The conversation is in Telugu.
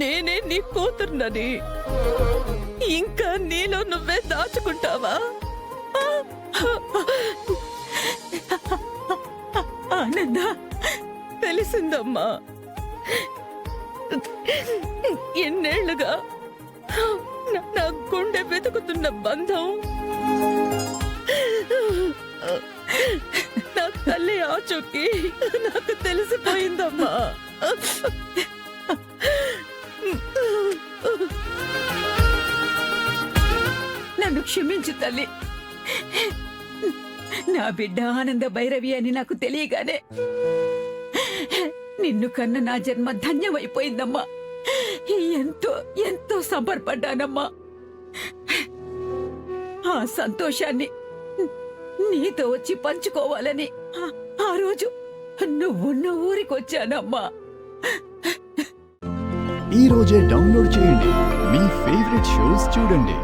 నేనే నీ కూతుర్నని ఇంకా నీలో నువ్వే దాచుకుంటావా? ఆనంద, తెలిసిందమ్మా. ఎన్నేళ్లుగా నా గుండె వెతుకుతున్న బంధం నా తల్లి ఆచూకీ నాకు తెలిసిపోయిందమ్మా. నన్ను క్షమించు తల్లి. నా బిడ్డ ఆనంద భైరవి అని నాకు తెలియగానే నిన్ను కన్న నా జన్మ ధన్యమైపోయిందమ్మా. ఎంతో ఎంతో సంబరపడ్డానమ్మా. ఆ సంతోషాన్ని నీతో వచ్చి పంచుకోవాలని ఆ రోజు నువ్వున్న ఊరికొచ్చానమ్మా. ఈ రోజే డౌన్లోడ్ చేయండి, మీ ఫేవరెట్ షోస్ చూడండి.